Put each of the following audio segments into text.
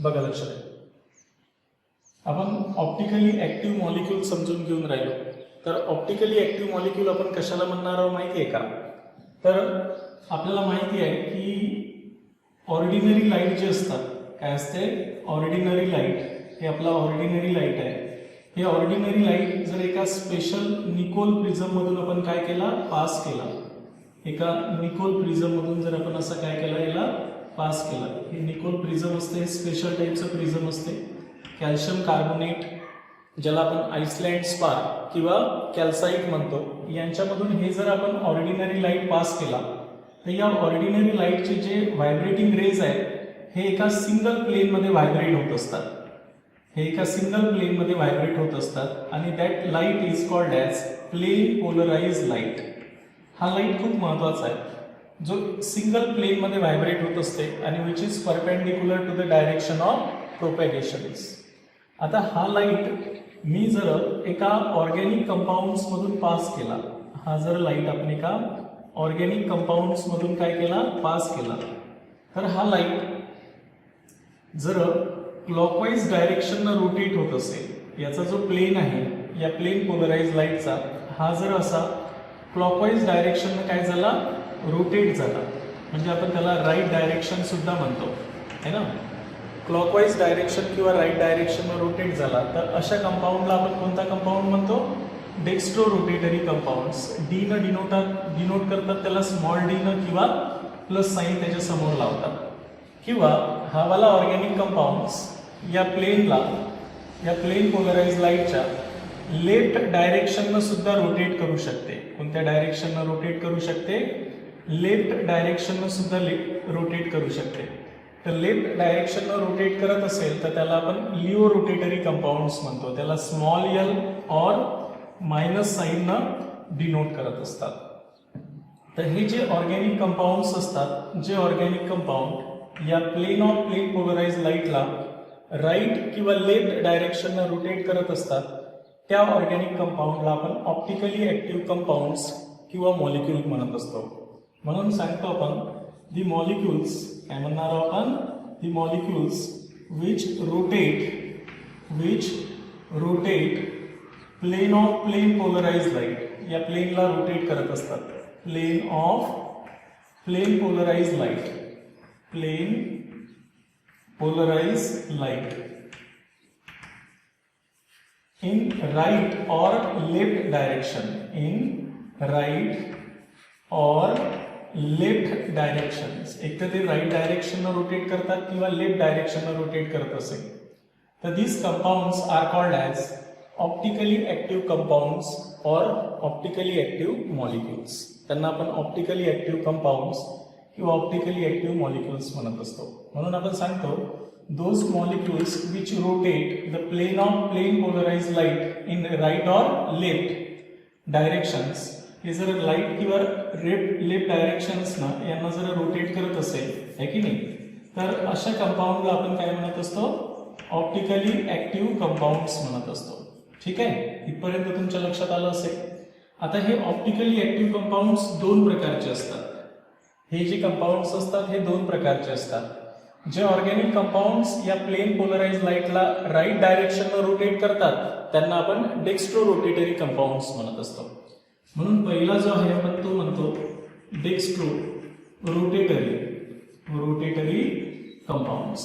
बघा लक्षात आहे. आपण ऑप्टिकली ऍक्टिव्ह मॉलिक्यूल समजून घेऊन राहिलो. तर ऑप्टिकली ऍक्टिव्ह मॉलिक्यूल आपण कशाला म्हणणार आहोत माहिती आहे का? तर आपल्याला माहिती आहे की ऑर्डिनरी लाईट जे असतात, काय असते ऑर्डिनरी लाईट, हे आपला ऑर्डिनरी लाईट आहे. हे ऑर्डिनरी लाईट जर एका स्पेशल निकोल प्रिझम मधून आपण काय केला, पास केला. एका निकोल प्रिझम मधून जर आपण असं काय केलं, याला पास केला. हे निकोल प्रिझम असते, हे स्पेशल टाईपचं प्रिझम असते. कॅल्शियम कार्बोनेट, ज्याला आपण आइसलँड स्पार किंवा कॅल्साइट म्हणतो, यांच्यामधून हे जर आपण ऑर्डिनरी लाईट पास केला तर या ऑर्डिनरी लाईटचे जे व्हायब्रेटिंग रेज आहेत हे एका सिंगल प्लेनमध्ये व्हायब्रेट होत असतात. हे एका सिंगल प्लेनमध्ये व्हायब्रेट होत असतात आणि that light is called as plane polarise light. हा लाईट खूप महत्वाचा आहे, जो सिंगल प्लेनमध्ये व्हायब्रेट होत असते आणि which is perpendicular to the direction of propagation. आता हा लाईट मी जर एका ऑर्गॅनिक कंपाऊंड्स मधून पास केला, हा जर लाईट आपण एका ऑर्गॅनिक कंपाऊंड्स मधून काय केला, पास केला, तर हा लाईट जर क्लॉकवाईज डायरेक्शननं रोटेट होत असेल, याचा जो प्लेन आहे या प्लेन पोलराइज लाईटचा, हा जर असा क्लॉकवाईज डायरेक्शननं काय झाला, रोटेट झाला, म्हणजे आपण त्याला राईट डायरेक्शन सुद्धा म्हणतो है ना. क्लॉकवाईज डायरेक्शन किंवा राईट डायरेक्शननं रोटेट झाला तर अशा कंपाऊंडला आपण कोणता कंपाऊंड म्हणतो, डेक्स्ट्रो रोटेटरी कंपाऊंड्स. डी न डिनोट करतात त्याला स्मॉल डी न किंवा प्लस साईन त्याच्या समोर लावतात. किंवा हा वाला ऑर्गॅनिक कंपाऊंड्स या प्लेन पोलराइज लाईटच्या लेफ्ट डायरेक्शननं सुद्धा रोटेट करू शकते. कोणत्या डायरेक्शननं रोटेट करू शकते, लेफ्ट डायरेक्शननं सुद्धा रोटेट करू शकते. तर लेफ्ट डायरेक्शननं रोटेट करत असेल तर त्याला आपण लिओ रोटेटरी कंपाऊंड्स म्हणतो. त्याला small L or minus साईननं denote करत असतात. तर हे जे ऑर्गॅनिक कंपाऊंड्स असतात, जे ऑर्गॅनिक कंपाऊंड या प्लेन पोलराइज लाईटला राईट किंवा लेफ्ट डायरेक्शननं रोटेट करत असतात, त्या ऑर्गॅनिक कंपाऊंडला आपण ऑप्टिकली ऍक्टिव्ह कंपाऊंड्स किंवा मॉलिक्यूल म्हणत असतो. म्हणून सांगतो आपण दी मॉलिक्यूल्स, काय म्हणणार आहोत आपण, the molecules which rotate plane polarise light, या प्लेनला रोटेट करत असतात. Plane polarise light in right or left direction, एक तर ते राईट डायरेक्शननं रोटेट करतात किंवा लेफ्ट डायरेक्शननं रोटेट करत असेल तर these compounds are called as optically active compounds और ऑप्टिकली ऍक्टिव्ह मॉलिक्यूल्स. त्यांना आपण ऑप्टिकली ऍक्टिव्ह कंपाऊंड्स किंवा ऑप्टिकली ऍक्टिव्ह मॉलिक्यूल्स म्हणत असतो. म्हणून आपण सांगतो those molecules which rotate the plane polarized light in right or left directions, हे जर लाईट किंवा लेफ्ट डायरेक्शन्स ना यांना जर रोटेट करत असेल है की नाही, तर अशा कंपाऊंडला आपण काय म्हणत असतो, ऑप्टिकली ऍक्टिव्ह कंपाऊंड्स म्हणत असतो. ठीक आहे, इथपर्यंत तुमच्या लक्षात आलं असेल. आता हे ऑप्टिकली ऍक्टिव्ह कंपाऊंड्स दोन प्रकारचे असतात. हे जे कंपाऊंड्स असतात हे दोन प्रकारचे असतात. जे ऑर्गॅनिक कंपाऊंड्स या प्लेन पोलराइज लाईटला राईट डायरेक्शननं रोटेट करतात त्यांना आपण डेक्स्ट्रो रोटेटरी कंपाऊंड्स म्हणत असतो. म्हणून पहिला जो आहे आपण तो म्हणतो dextro rotatory compounds.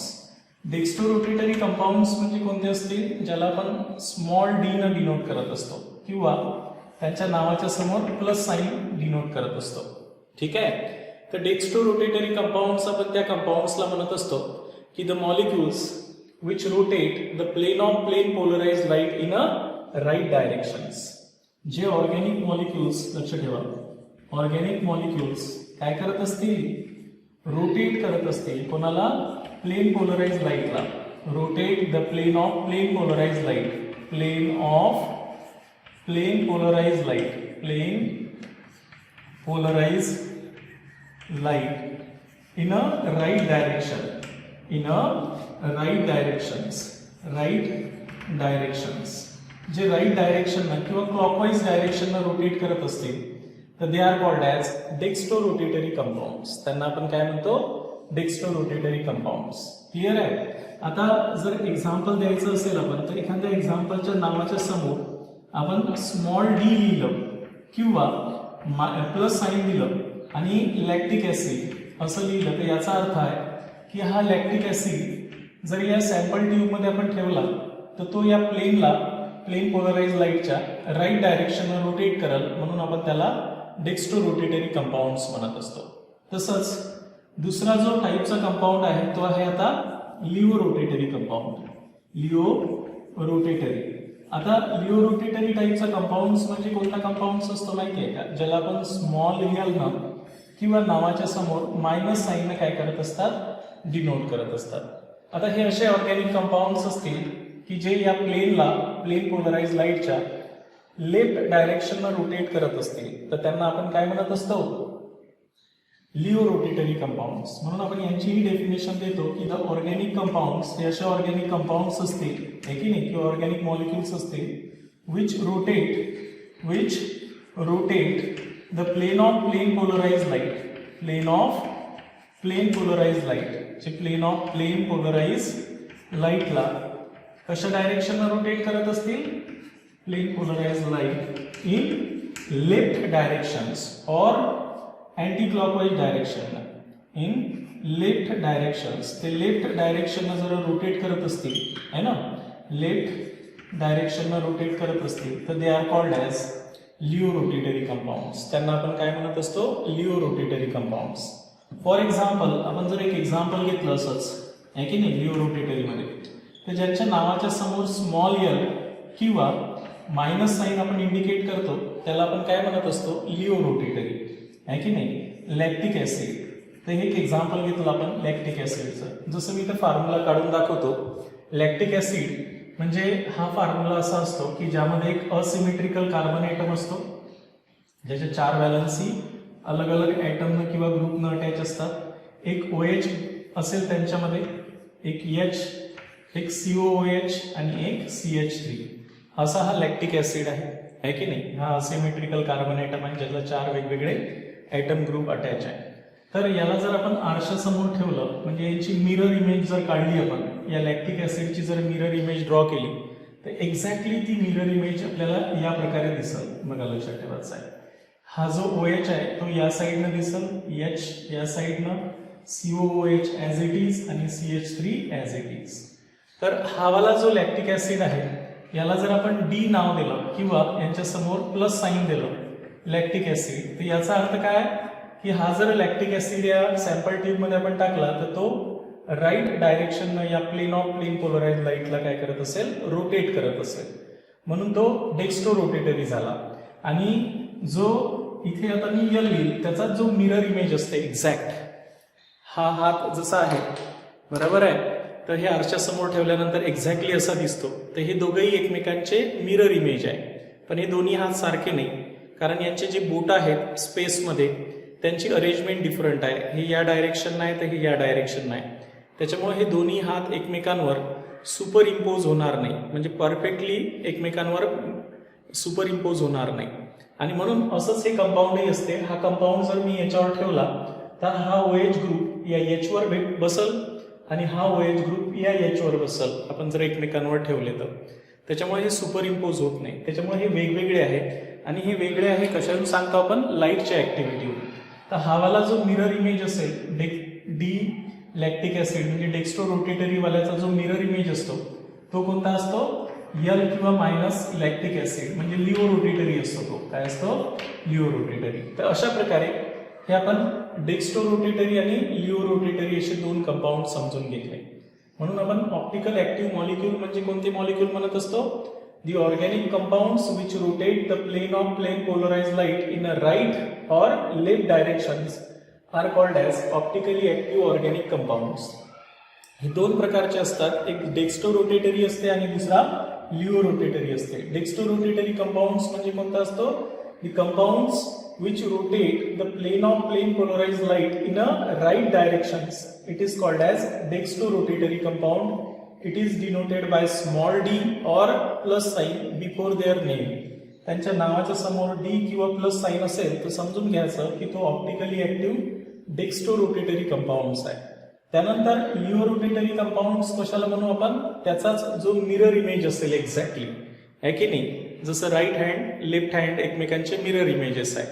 Dextro rotatory compounds म्हणजे कोणते असतील, ज्याला आपण स्मॉल डी न डिनोट करत असतो किंवा त्यांच्या नावाच्या समोर प्लस साईन डिनोट करत असतो. ठीक आहे, तर डेक्स्ट्रो रोटेटरी कंपाऊंड्स आपण त्या कंपाऊंड्सला म्हणत असतो की the molecules which rotate the plane polarise light in a right directions. जे ऑर्गॅनिक मॉलिक्यूल्स, लक्ष ठेवा, ऑर्गॅनिक मॉलिक्यूल्स काय करत असतील, रोटेट करत असतील. कोणाला, प्लेन पोलराइज लाईटला. Rotate the plane polarise light in a right direction, जे राईट डायरेक्शन किंवा क्लॉकवाईज डायरेक्शन रोटेट करत असतील तर they are called as dextro rotatory compounds. त्यांना आपण काय म्हणतो, डेक्स्ट्रो रोटेटरी कंपाऊंड्स. क्लिअर आहे. आता जर एक्झाम्पल द्यायचं असेल आपण तर एखाद्या एक्झाम्पलच्या नावाच्या समोर आपण स्मॉल डी लिहिलं किंवा प्लस साईन दिलं आणि लॅक्टिक ऍसिड असं लिहिलं तर याचा अर्थ आहे की हा लॅक्टिक ऍसिड जर या सॅम्पल ट्यूबमध्ये आपण ठेवला तर तो या प्लेन पोलराइज लाईटच्या राईट डायरेक्शनला रोटेट करेल, म्हणून आपण त्याला डेक्स्ट्रो रोटेटरी कंपाऊंड्स म्हणत असतो. तसंच दुसरा जो टाईपचा कंपाऊंड आहे तो आहे आता laevo rotatory compound. Laevo rotatory. आता लिओ रोटेटरी टाईपचा कंपाऊंड्स म्हणजे कोणता कंपाऊंड्स असतो माहिती आहे का? ज्याला आपण स्मॉल लिहाल ना किंवा नावाच्या समोर मायनस साईनने काय करत असतात, डिनोट करत असतात. आता हे असे ऑर्गॅनिक कंपाऊंड्स असतील की जे या प्लेन पोलराइज लाईटच्या लेफ्ट डायरेक्शनला रोटेट करत असतील तर त्यांना आपण काय म्हणत असतो, लिओ रोटेटरी कंपाऊंड्स. म्हणून आपण यांचीही डेफिनेशन देतो की द ऑर्गॅनिक कंपाऊंड्स हे असे ऑर्गॅनिक कंपाऊंड्स असतील आहे की नाही, किंवा ऑर्गॅनिक मॉलिक्युल्स असतील which rotate the plane of plane polarise लाईटला कशा डायरेक्शनला रोटेट करत असतील, plane polarise light in left directions और anti clockwise direction. In left directions ते लेफ्ट डायरेक्शनला जर रोटेट करत असतील है ना, लेफ्ट डायरेक्शनला रोटेट करत असतील तर they are called as laevo rotatory compounds. त्यांना आपण काय म्हणत असतो, laevo rotatory compounds. For example आपण जर एक एक्झाम्पल घेतलं असंच आहे की नाही लिओ रोटेटरीमध्ये, तर ज्यांच्या नावाच्या समोर स्मॉल एल किंवा मायनस साईन आपण इंडिकेट करतो त्याला आपण काय म्हणत असतो, लिओ रोटेटरी आहे की नाही. लॅक्टिक ऍसिड, तर हे एक एक्झाम्पल घेतलं आपण लॅक्टिक ऍसिडचं. जसं मी तर फॉर्म्युला काढून दाखवतो. लॅक्टिक ऍसिड म्हणजे हा फॉर्म्युला असा असतो की ज्यामध्ये एक असिमेट्रिकल कार्बन ॲटम असतो ज्याच्या 4 व्हॅलन्सी अलग अलग ॲटमनं किंवा ग्रुपनं अटॅच असतात. एक OH असेल त्यांच्यामध्ये, एक H, एक COOH आणि एक CH3. असा हा लॅक्टिक ऍसिड आहे की नाही. हा असिमेट्रिकल कार्बन ॲटम आहे ज्याला 4 वेगवेगळे ॲटम ग्रुप अटॅच आहे. तर याला जर आपण आरशासमोर ठेवलं म्हणजे यांची मिरर इमेज जर काढली आपण, या लॅक्टिक ऍसिडची जर मिरर इमेज ड्रॉ केली तर एक्झॅक्टली ती मिरर इमेज आपल्याला या प्रकारे दिसेल. बघा लक्षात ठेवायचं आहे, हा जो OH आहे तो या साईडनं दिसेल, H या साईडनं, COOH ॲज इट इज आणि CH3 ॲज इट इज. तर हा वाला जो लॅक्टिक ऍसिड आहे याला जर आपण D नाव दिलं किंवा यांच्या समोर प्लस साईन दिलं लॅक्टिक ऍसिड, तर याचा अर्थ काय की हा जर लॅक्टिक ऍसिड या सॅम्पल ट्यूबमध्ये आपण टाकला तर तो राईट डायरेक्शननं या प्लेन पोलराइज लाईटला काय करत असेल, रोटेट करत असेल, म्हणून तो डेक्स्ट्रो रोटेटरी झाला. आणि जो इथे आता मी यल लिहिल त्याचा जो मिरर इमेज असते एक्झॅक्ट, हा हात जसा आहे बरोबर आहे, तर हे आरच्या समोर ठेवल्यानंतर एक्झॅक्टली असा दिसतो. तर हे दोघंही एकमेकांचे मिरर इमेज आहे. पण हे दोन्ही हात सारखे नाही, कारण यांचे जे बोट आहेत स्पेसमध्ये त्यांची अरेंजमेंट डिफरंट आहे. हे या डायरेक्शन नाही तर हे या डायरेक्शन नाही. त्याच्यामुळे हे दोन्ही हात एकमेकांवर सुपर इम्पोज होणार नाही, म्हणजे परफेक्टली एकमेकांवर सुपर इम्पोज होणार नाही. आणि म्हणून असंच हे कंपाऊंडही असते. हा कंपाऊंड जर मी याच्यावर ठेवला तर हा OH ग्रुप या H वर बसल आणि हा OH ग्रुप या H वर बसल, आपण जर एकमेकांवर ठेवले तर. त्याच्यामुळे हे सुपर इम्पोज होत नाही. त्याच्यामुळे हे वेगवेगळे आहे. आणि हे वेगळे आहे कशावरून सांगतो आपण, लाईटच्या ऍक्टिव्हिटीवर. तर हा वाला जो मिरर इमेज असेल डी लॅक्टिक ऍसिड म्हणजे डेक्स्ट्रो रोटेटरी वाल्याचा जो मिरर इमेज असतो तो कोणता असतो, L किंवा मायनस लॅक्टिक ऍसिड म्हणजे लिओ रोटेटरी असतो. तो काय असतो, लिओ रोटेटरी. तर अशा प्रकारे हे आपण डेक्स्ट्रो रोटेटरी आणि लिओ रोटेटरी असे 2 कंपाऊंड समजून घेतले. म्हणून आपण ऑप्टिकल ऍक्टिव्ह मॉलिक्यूल म्हणजे कोणते मॉलिक्यूल म्हणत असतो, the organic compounds which rotate the plane of plane polarized light in a right or left directions are called as optically active organic compounds. हे 2 प्रकारचे असतात, एक डेक्स्ट्रो रोटेटरी असते आणि दुसरा लिओ रोटेटरी असते. डेक्स्ट्रो रोटेटरी कंपाऊंड्स म्हणजे कोणता असतो, the compounds which rotate the plane of plane polarized light in a right directions. It is called as dextrorotatory compound. It is denoted by small d or plus sign before their name. त्यांच्या नावाच्या समोर D किंवा plus sign असेल तर समजून घ्यायचं की तो ऑप्टिकली ऍक्टिव्ह डेक्स्ट्रोरोटेटरी कंपाऊंड्स आहे. त्यानंतर लिओ रोटेटरी कंपाऊंड्स कशाला म्हणू आपण, त्याचाच जो मिरर इमेज असेल एक्झॅक्टली, आहे की नाही, जसं राईट हँड लेफ्ट हँड एकमेकांचे मिरर इमेजेस आहेत,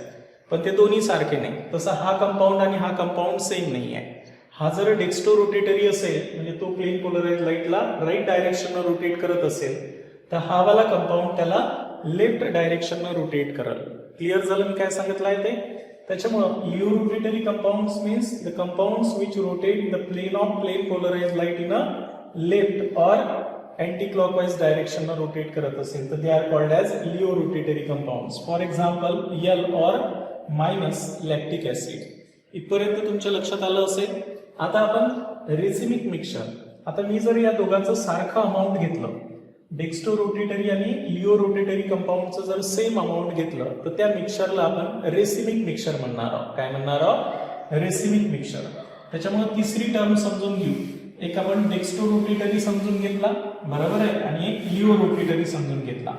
पण ते दोन्ही सारखे नाही. तसं हा कंपाऊंड आणि हा कंपाऊंड सेम नाही आहे. हा जर डेक्स्टो रोटेटरी असेल म्हणजे तो प्लेन पोलराइज लाईटला राईट डायरेक्शननं रोटेट करत असेल, तर हा वाला कंपाऊंड त्याला लेफ्ट डायरेक्शननं रोटेट करेल. क्लिअर झालं मी काय सांगितलं आहे ते. त्याच्यामुळं laevo rotatory compounds means the compounds which rotate in the plane of plane polarise light in a left or anti clockwise डायरेक्शननं रोटेट करत असेल तर they are called as laevo rotatory compounds. For example L or minus lactic acid. इथपर्यंत तुमच्या लक्षात आलं असेल. आता आपण रेसिमिक मिक्सचर, आता मी जर या दोघांचं सारखं अमाऊंट घेतलं, डेक्स्टो रोटेटरी आणि लिओ रोटेटरी कंपाऊंडचं जर सेम अमाऊंट घेतलं तर त्या मिक्सचरला आपण रेसिमिक मिक्सचर म्हणणार आहोत. काय म्हणणार आहोत? Racemic mixture. त्याच्यामुळे तिसरी टर्म समजून घेऊ. एक आपण डेक्स्टो रोटेटरी समजून घेतला, बरोबर आहे, आणि एक लिओ रोटेटरी समजून घेतला.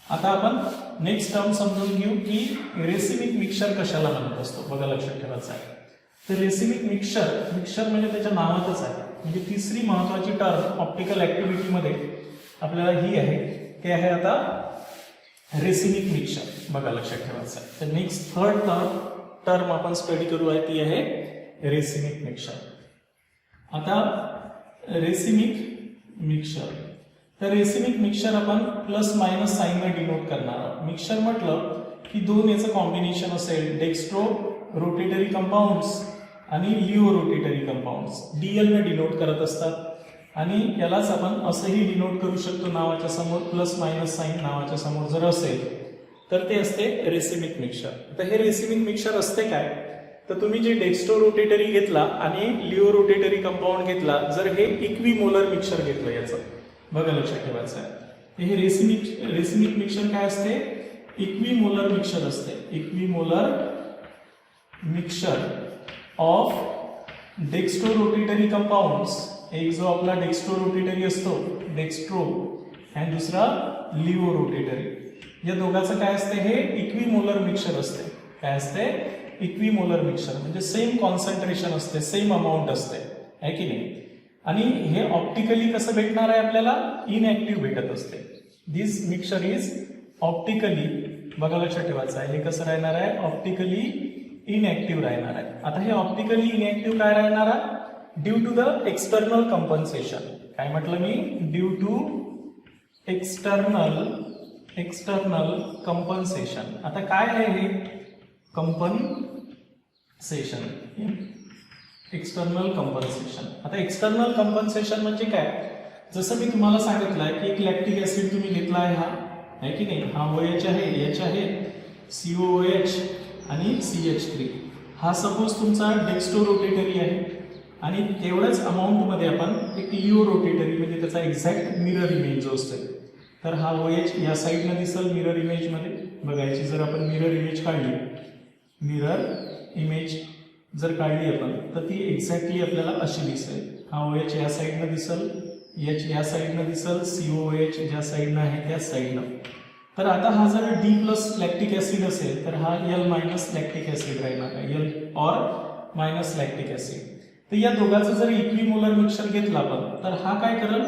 आता आपण नेक्स्ट टर्म समजून घेऊ की रेसिमिक मिक्सचर कशाला म्हणत असतो. बघा, लक्षात ठेवायचं आहे. तर रेसिमिक मिक्सचर म्हणजे त्याच्या नावातच आहे. म्हणजे तिसरी महत्वाची टर्म ऑप्टिकल ऍक्टिव्हिटीमध्ये आपल्याला ही आहे, ते आहे आता रेसिमिक मिक्सचर. बघा, लक्षात ठेवायचं आहे. तर नेक्स्ट थर्ड टर्म आपण स्टडी करू आहे ती आहे रेसिमिक मिक्सचर. आता रेसिमिक मिक्सचर, तर रेसिमिक मिक्सचर आपण प्लस मायनस साईनने डिनोट करणार आहोत. मिक्सचर म्हटलं की दोन याचं कॉम्बिनेशन असेल, डेक्स्ट्रो रोटेटरी कंपाऊंड्स आणि लिओ रोटेटरी कंपाऊंड्स. डीएल ने डिनोट करत असतात आणि यालाच आपण असंही डिनोट करू शकतो नावाच्या समोर, प्लस मायनस साईन नावाच्या समोर जर असेल तर ते असते रेसिमिक मिक्सचर. तर हे रेसिमिक मिक्सचर असते काय, तर तुम्ही जे डेक्स्टो रोटेटरी घेतला आणि लिओ रोटेटरी कंपाऊंड घेतला, जर हे इक्विमोलर मिक्सचर घेतलं याचं, बघा लक्षात ठेवायचं आहे. हे रेसिमिक मिक्सचर काय असते? इक्विमोलर मिक्सचर असते. Equimolar mixture of dextro rotatory compounds. एक जो आपला डेक्स्ट्रो रोटेटरी असतो, डेक्स्ट्रो, आणि दुसरा लिओ रोटेटरी. या दोघांचं काय असते? हे इक्विमोलर मिक्सचर असते. काय असते? Equimolar mixture. म्हणजे सेम कॉन्सन्ट्रेशन असते, सेम अमाऊंट असते, आहे की नाही. आणि हे ऑप्टिकली कसं भेटणार आहे आपल्याला? इनएक्टिव्ह भेटत असते. दिस मिक्सचर इज ऑप्टिकली, बघा लक्षात ठेवायचं आहे, हे कसं राहणार आहे? ऑप्टिकली इनएक्टिव्ह राहणार आहे. आता हे ऑप्टिकली इनएक्टिव्ह काय राहणार आहे? Due to the external compensation. काय म्हटलं मी? Due to external compensation. आता काय आहे हे कंपन्सेशन? External compensation. आता एक्सटर्नल कंपन्सेशन म्हणजे काय? जसं मी तुम्हाला सांगितलंय की एक लॅक्टिक ऍसिड तुम्ही घेतला आहे, हा आहे की नाही, हा OH आहे, H आहे, COOH आणि CH3. हा सपोज तुमचा डेक्स्टो रोटेटरी आहे आणि तेवढ्याच अमाऊंटमध्ये आपण एक लिओ रोटेटरी म्हणजे त्याचा एक्झॅक्ट मिरर इमेज जो असतो, तर हा OH या साईडनं दिसेल मिरर इमेजमध्ये. बघायची जर आपण मिरर इमेज काढली, मिरर इमेज जर काढली आपण, तर ती एक्झॅक्टली आपल्याला अशी दिसेल. हा OH या साईडनं दिसेल, H या साईडनं दिसेल, COOH ज्या साईडनं आहे त्या साईडनं. तर आता हा जर D प्लस लॅक्टिक ऍसिड असेल तर हा L मायनस लॅक्टिक ऍसिड राहणार आहे, L or minus lactic acid. तर या दोघांचं जर इक्विमोलर मिक्सचर घेतला आपण, तर हा काय करेल?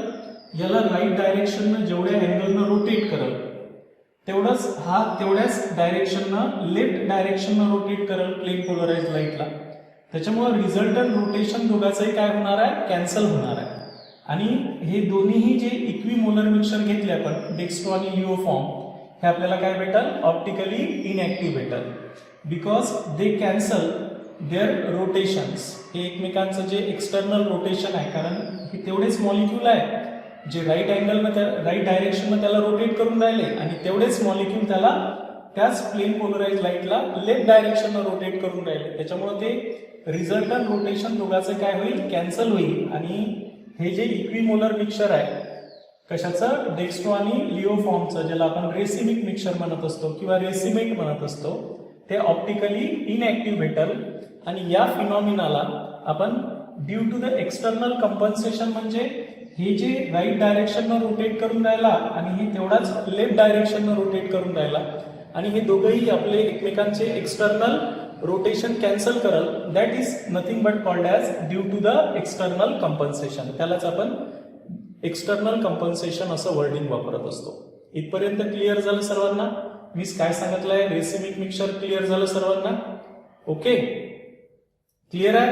याला राईट डायरेक्शननं जेवढ्या अँगलनं रोटेट करेल तेवढंच हा तेवढ्याच डायरेक्शननं लेफ्ट डायरेक्शननं रोटेट करेल प्लेन पोलराइज लाईटला. त्याच्यामुळे रिझल्टंट रोटेशन दोघांचंही काय होणार आहे? कॅन्सल होणार आहे. आणि हे दोन्हीही जे इक्विमोलर मिक्सचर घेतले आपण, डेक्स्ट्रो आणि लिओ फॉर्म, हे आपल्याला काय भेटल? ऑप्टिकली इनएक्टिव्ह भेटल. Because they cancel their rotations. हे एकमेकांचं जे एक्सटर्नल रोटेशन आहे, कारण हे तेवढेच मॉलिक्यूल आहे जे राईट अँगलनं राईट डायरेक्शननं त्याला रोटेट करून राहिले आणि तेवढेच मॉलिक्यूल त्याला त्याच प्लेन पोलराइज लाईटला लेफ्ट डायरेक्शननं रोटेट करून राहिले. त्याच्यामुळे ते रिझल्टंट रोटेशन दोघांचं काय होईल? कॅन्सल होईल. आणि हे जे इक्विमोलर मिक्सचर आहे कशाचं? डेक्स्ट्रो आणि लिओ फॉर्मचं, ज्याला आपण रेसिमिक मिक्सचर म्हणत असतो किंवा रेसिमेट म्हणत असतो, ते ऑप्टिकली इनएक्टिव्ह भेटल. आणि या फिनॉमिनाला आपण due to the external compensation, म्हणजे हे जे राईट डायरेक्शननं रोटेट करून राहिला आणि हे तेवढाच लेफ्ट डायरेक्शननं रोटेट करून राहिला आणि हे दोघंही आपले एकमेकांचे एक्सटर्नल रोटेशन कॅन्सल करल, that is nothing but called as due to the external compensation. त्यालाच आपण एक्सटर्नल कंपन्सेशन असं वर्डिंग वापरत असतो. इथपर्यंत क्लिअर झालं सर्वांना? मी काय सांगितलंय, रेसिमिक मिक्सचर क्लिअर झालं सर्वांना? ओके, क्लिअर आहे.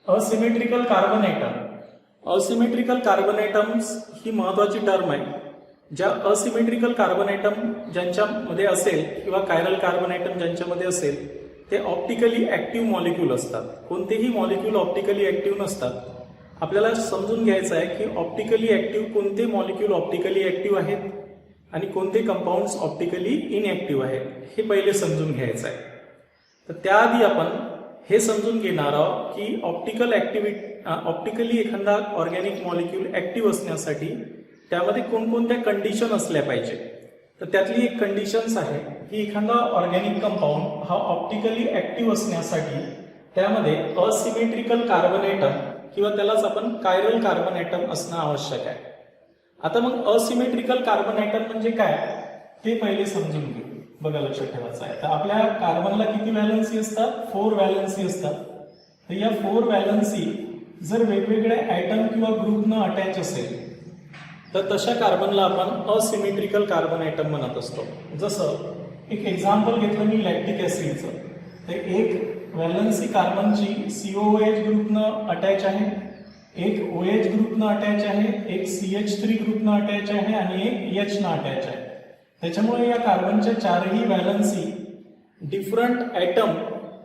Asymmetrical carbon atom. Asymmetrical carbon atoms ही महत्वाची टर्म आहे. ज्या असिमेट्रिकल कार्बन ॲटम ज्यांच्यामध्ये असेल किंवा कायरल कार्बन ॲटम ज्यांच्यामध्ये असेल ते ऑप्टिकली ऍक्टिव्ह मॉलिक्यूल असतात. कोणतेही मॉलिक्यूल ऑप्टिकली ऍक्टिव्ह नसतात. आपल्याला समजून घ्यायचं आहे की ऑप्टिकली ऍक्टिव्ह कोणते मॉलिक्यूल ऑप्टिकली ऍक्टिव्ह आहेत आणि कोणते कंपाऊंड्स ऑप्टिकली इनऍक्टिव्ह आहेत हे पहिले समजून घ्यायचं आहे. तर त्याआधी आपण हे समजून घेणार आहोत की ऑप्टिकली एखादा ऑर्गॅनिक मॉलिक्यूल ऍक्टिव्ह असण्यासाठी त्यामध्ये कोणकोणत्या कंडिशन असल्या पाहिजे. तर त्यातली एक कंडिशन्स आहे की एखादा ऑर्गॅनिक कंपाऊंड हा ऑप्टिकली ऍक्टिव्ह असण्यासाठी त्यामध्ये असिमेट्रिकल कार्बन ॲटम किंवा त्यालाच आपण कायरल कार्बन ॲटम असणं आवश्यक आहे. आता मग असिमेट्रिकल कार्बन ॲटम म्हणजे काय ते पहिले समजून घेऊ. बघा, लक्षात ठेवायचं आहे. तर आपल्या कार्बनला किती व्हॅलन्सी असतात? 4 व्हॅलन्सी असतात. तर या 4 व्हॅलन्सी जर वेगवेगळ्या ॲटम किंवा ग्रुपनं अटॅच असेल तर तशा कार्बनला आपण असिमेट्रिकल कार्बन ॲटम म्हणत असतो. जसं एक एक्झाम्पल घेतलं मी लॅक्टिक ॲसिडचं, तर एक व्हॅलन्सी कार्बनची COOH ग्रुपनं अटॅच आहे, एक OH ग्रुपनं अटॅच आहे, एक CH3 ग्रुपनं अटॅच आहे आणि एक H नं अटॅच आहे. त्याच्यामुळे या कार्बनच्या चारही व्हॅलन्सी डिफरंट ॲटम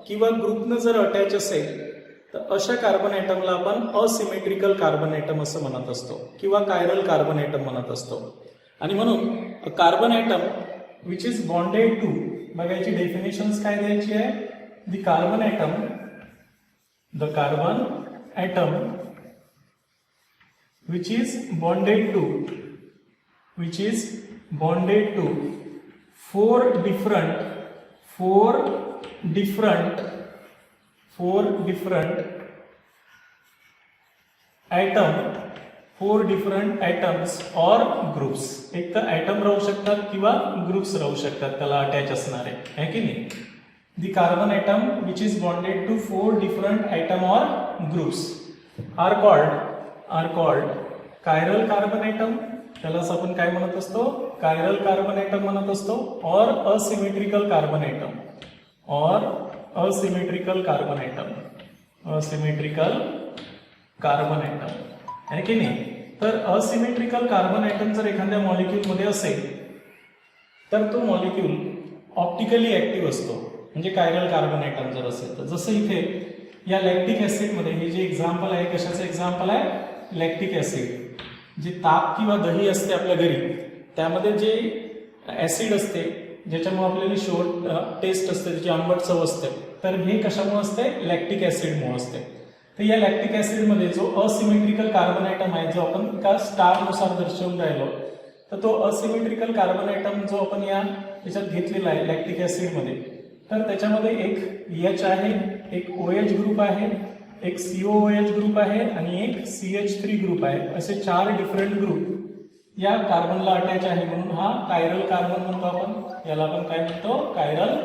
किंवा ग्रुपनं जर अटॅच असेल तर अशा कार्बन ॲटमला आपण असिमेट्रिकल कार्बन ॲटम असं म्हणत असतो किंवा कायरल कार्बन ॲटम म्हणत असतो. आणि म्हणून carbon atom which is bonded to, बघायची डेफिनेशन्स काय द्यायची आहे? The carbon atom which is bonded to four different atoms or groups. एक तर ॲटम राहू शकतात किंवा ग्रुप्स राहू शकतात त्याला अटॅच असणारे, आहे की नाही? The carbon atom which is bonded to 4 different atom or groups are called chiral carbon atom, त्यालाच आपण काय म्हणत असतो? कायरल कार्बन ॲटम म्हणत असतो. और असिमेट्रिकल कार्बन ॲटम, आहे की नाही? तर असिमेट्रिकल कार्बन ॲटम जर एखाद्या मॉलिक्यूल मध्ये असेल तर तो मॉलिक्यूल ऑप्टिकली ऍक्टिव्ह असतो. म्हणजे कायरल कार्बन ॲटम जर असेल तर, जसं इथे या लॅक्टिक ऍसिड मध्ये हे जे एक्झाम्पल आहे, कशाचं एक्झाम्पल आहे? Lactic acid. जे ताक किंवा दही असते आपल्या घरी त्यामध्ये जे ऍसिड असते ज्याच्यामुळे आपल्याला शेवट टेस्ट असते, त्याची आंबट चव असते, तर हे कशामुळे असते? लॅक्टिक ऍसिडमुळे असते. तर या लॅक्टिक ऍसिडमध्ये जो असिमेट्रिकल कार्बन ॲटम आहे जो आपण का स्टारनुसार दर्शवून राहिलो, तर तो असिमेट्रिकल कार्बन ॲटम जो आपण याच्यात घेतलेला आहे लॅक्टिक ऍसिडमध्ये, तर त्याच्यामध्ये एक H आहे, एक OH ग्रुप आहे, एक COOH ग्रुप आहे आणि एक CH3 ग्रुप आहे. असे 4 डिफरंट ग्रुप या कार्बनला अटॅच आहे. म्हणून हा कायरल कार्बन म्हणतो आपण. याला आपण काय म्हणतो? कायरल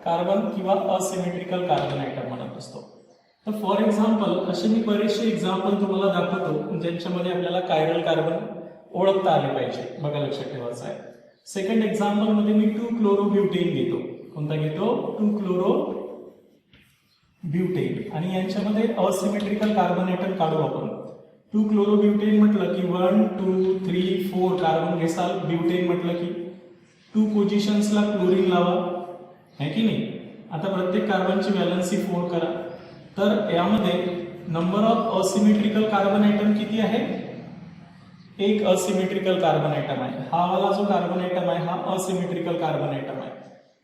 कार्बन किंवा असिमेट्रिकल कार्बन ॲटम म्हणत असतो. तर फॉर एक्झाम्पल असे मी बरेचसे एक्झाम्पल तुम्हाला दाखवतो ज्यांच्यामध्ये आपल्याला कायरल कार्बन ओळखता आले पाहिजे. बघा, लक्षात ठेवायचं आहे. सेकंड एक्झाम्पल मध्ये मी 2-chloroब्युटेन घेतो. कोणता घेतो? 2-chloroब्युटेन. आणि यांच्यामध्ये असिमेट्रिकल कार्बन ॲटम काढू आपण. 2-chloroब्युटेन म्हटलं की 1, 2, 3, 4 कार्बन घेसाल. ब्युटेन म्हटलं की 2 पोझिशन्सला क्लोरीन लावा, है की नाही? आता प्रत्येक कार्बनची व्हॅलन्सी 4 करा. तर यामध्ये number of asymmetrical carbon atom किती आहे? एक असिमेट्रिकल कार्बन ॲटम आहे. हा वाला जो कार्बन ॲटम आहे हा असिमेट्रिकल कार्बन ॲटम आहे.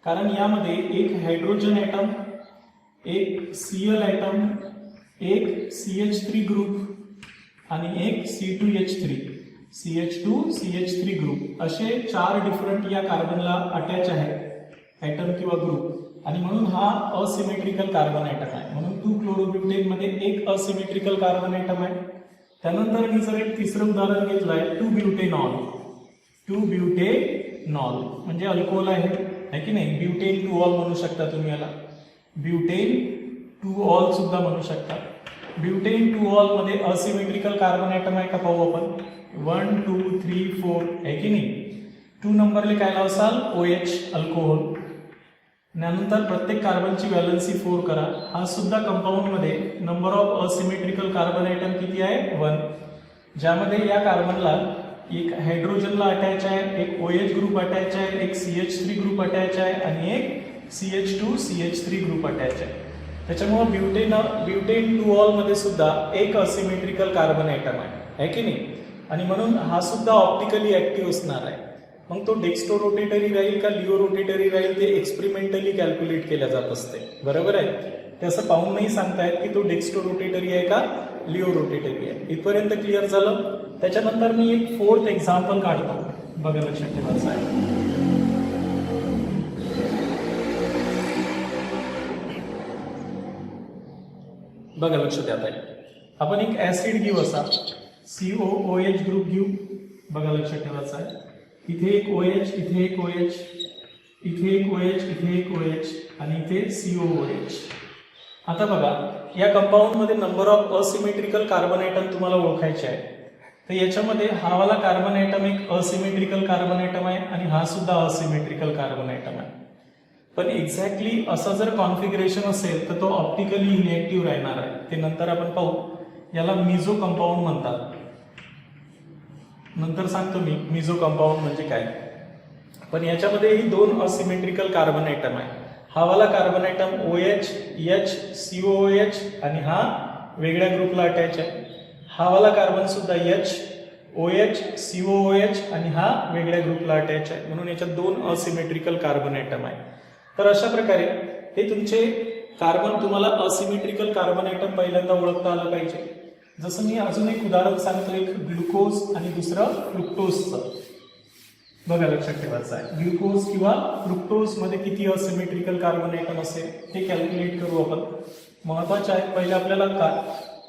कारण यामध्ये एक हायड्रोजन ॲटम, एक Cl ॲटम, एक CH3 ग्रुप आणि एक CH2CH3 ग्रुप असे 4 डिफरंट या कार्बनला अटॅच आहे ॲटम किंवा ग्रुप. आणि म्हणून हा असिमेट्रिकल कार्बन ॲटम आहे. म्हणून 2-chloroब्युटेन मध्ये एक असिमेट्रिकल कार्बन ॲटम आहे. त्यानंतर मी जर एक तिसरं उदाहरण घेतलं आहे 2-ब्युटेनॉल. 2-ब्युटेनॉल म्हणजे अल्कोहोल आहे. आहे की नाही. ब्युटेन टू ऑल म्हणू शकता तुम्ही याला, ब्युटेन टू ऑल सुद्धा म्हणू शकता. ब्युटेन टू ऑल मध्ये असिमेट्रिकल कार्बन ॲटम आहे का पाहू आपण. 1 2 3 4 आहे की नाही. 2 नंबरले काय लावसाल OH अल्कोहोल. त्यानंतर प्रत्येक कार्बनची व्हॅलन्सी 4 करा. हा सुद्धा कंपाऊंड मध्ये number of asymmetrical carbon atom किती आहे 1, ज्यामध्ये या कार्बनला एक हायड्रोजनला अटॅच आहे, एक OH ग्रुप अटॅच आहे, एक CH3 ग्रुप अटॅच आहे आणि एक CH2 CH3 ग्रुप अटॅच आहे. त्याच्यामुळे ब्युटेन टू ऑल मध्ये सुद्धा एक असिमेट्रिकल कार्बन ॲटम आहे की नाही. आणि म्हणून हा सुद्धा ऑप्टिकली ऍक्टिव्ह असणार आहे. मग तो डेक्स्ट्रो रोटेटरी राहील का लिओ रोटेटरी राहील ते एक्सपेरिमेंटली कॅल्क्युलेट केल्या जात असते, बरोबर आहे. ते असं पाहून नाही सांगतायत की तो डेक्स्ट्रो रोटेटरी आहे का लिओ रोटेटरी आहे. इथपर्यंत क्लिअर झालं. त्याच्यानंतर मी एक 4th एक्झाम्पल काढतो, बघा लक्षात ठेवायचं आहे. बघा लक्षात येत आहे. आपण एक ऍसिड घेऊ असा COOH ग्रुप घेऊ, बघा लक्षात ठेवायचं आहे. इथे एक OH, इथे एक OH, इथे एक OH, इथे एक OH आणि इथे COOH. आता बघा या कंपाऊंड मध्ये number of asymmetrical carbon atom तुम्हाला ओळखायचे आहे. तर याच्यामध्ये हा वाला कार्बन ॲटम एक असिमेट्रिकल कार्बन ॲटम आहे आणि हा सुद्धा असिमेट्रिकल कार्बन ॲटम आहे. पण एक्झॅक्टली असं जर कॉन्फिगरेशन असेल तर तो ऑप्टिकली इनएक्टिव्ह राहणार आहे. ते नंतर आपण पाहू. याला मिझो कंपाऊंड म्हणतात. नंतर सांगतो मी मिझो कंपाऊंड म्हणजे काय. पण याच्यामध्ये ही 2 असिमेट्रिकल कार्बन ॲटम आहे. हा वाला carbon atom OH H COOH आणि हा वेगळ्या ग्रुपला अटॅच आहे. हा वाला कार्बन सुद्धा H OH COOH आणि हा वेगळ्या ग्रुपला अटॅच आहे. म्हणून याच्यात 2 असिमेट्रिकल कार्बन ॲटम आहे. तर अशा प्रकारे हे तुमचे कार्बन तुम्हाला असिमेट्रिकल कार्बन ॲटम पहिल्यांदा ओळखता आलं पाहिजे. जसं मी अजून एक उदाहरण सांगतो, एक ग्लुकोज आणि दुसरं फ्रुक्टोजचं. बघा लक्षात ठेवायचं आहे. ग्लुकोज किंवा फ्रुक्टोज मध्ये किती असिमेट्रिकल कार्बन ॲटम असेल ते कॅल्क्युलेट करू आपण. महत्वाचे आहे. पहिले आपल्याला